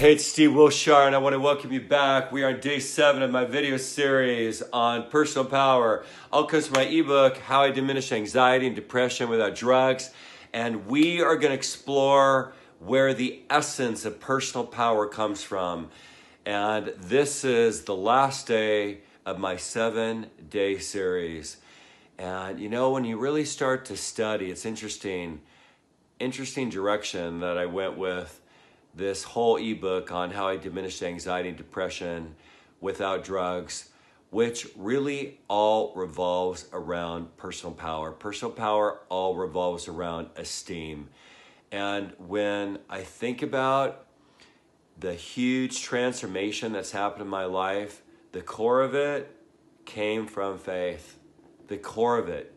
Hey, it's Steve Wilshire, and I want to welcome you back. We are on day 7 of my video series on personal power. All comes from my ebook, How I Diminish Anxiety and Depression Without Drugs. And we are going to explore where the essence of personal power comes from. And this is the last day of my 7-day series. And you know, when you really start to study, it's interesting direction that I went with this whole ebook on how I diminished anxiety and depression without drugs, which really all revolves around personal power. Personal power all revolves around esteem. And when I think about the huge transformation that's happened in my life, the core of it came from faith. The core of it,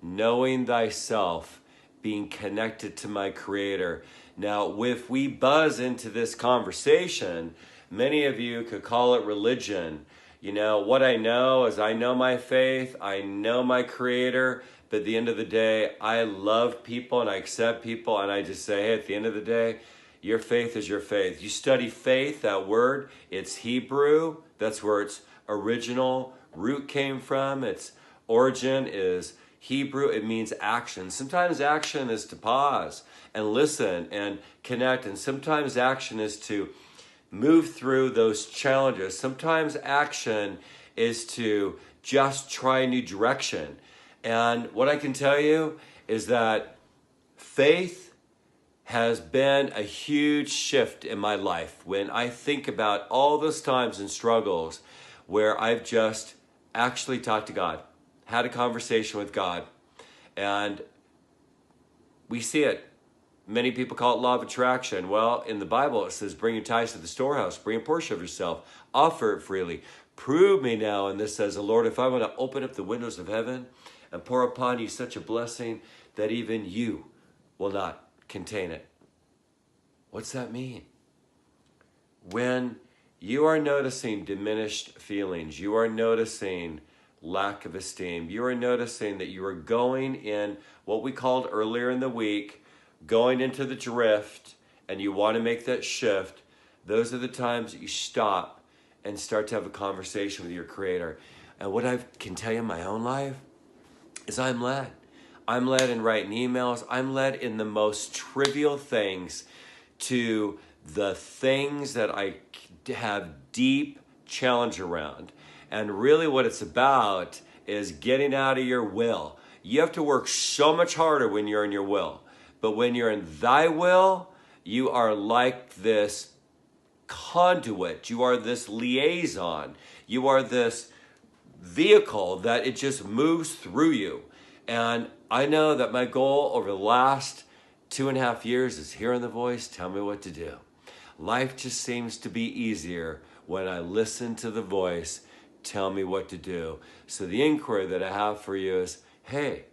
knowing thyself, being connected to my Creator. Now, if we buzz into this conversation, many of you could call it religion. You know, what I know is I know my faith, I know my Creator, but at the end of the day, I love people and I accept people, and I just say, hey, at the end of the day, your faith is your faith. You study faith, that word, it's Hebrew. That's where its original root came from. Its origin is Hebrew. It means action. Sometimes action is to pause and listen and connect. And sometimes action is to move through those challenges. Sometimes action is to just try a new direction. And what I can tell you is that faith has been a huge shift in my life. When I think about all those times and struggles where I've just actually talked to God, had a conversation with God, and we see it. Many people call it law of attraction. Well, in the Bible it says, bring your tithes to the storehouse, bring a portion of yourself, offer it freely. Prove me now, and this says the Lord, if I want to open up the windows of heaven and pour upon you such a blessing that even you will not contain it. What's that mean? When you are noticing diminished feelings, you are noticing lack of esteem, you are noticing that you are going in what we called earlier in the week, going into the drift, and you want to make that shift, those are the times that you stop and start to have a conversation with your Creator. And what I can tell you in my own life is I'm led. I'm led in writing emails. I'm led in the most trivial things to the things that I have deep challenge around. And really what it's about is getting out of your will. You have to work so much harder when you're in your will. But when you're in thy will, you are like this conduit. You are this liaison. You are this vehicle that it just moves through you. And I know that my goal over the last 2.5 years is hearing the voice, tell me what to do. Life just seems to be easier when I listen to the voice, tell me what to do. So the inquiry that I have for you is, hey,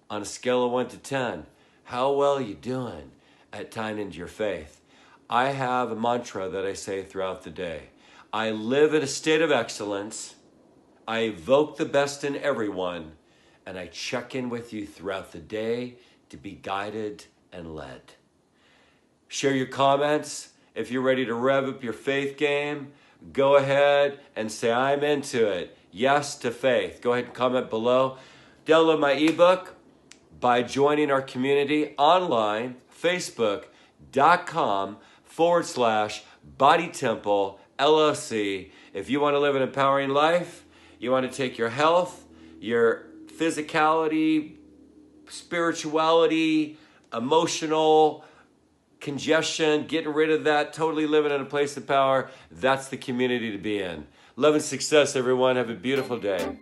on a scale of 1 to 10, how well are you doing at tying into your faith? I have a mantra that I say throughout the day. I live in a state of excellence. I evoke the best in everyone. And I check in with you throughout the day to be guided and led. Share your comments. If you're ready to rev up your faith game, go ahead and say, I'm into it. Yes to faith. Go ahead and comment below. Download my ebook by joining our community online, facebook.com/Body Temple LLC. If you want to live an empowering life, you want to take your health, your physicality, spirituality, emotional congestion, getting rid of that, totally living in a place of power, that's the community to be in. Love and success, everyone. Have a beautiful day.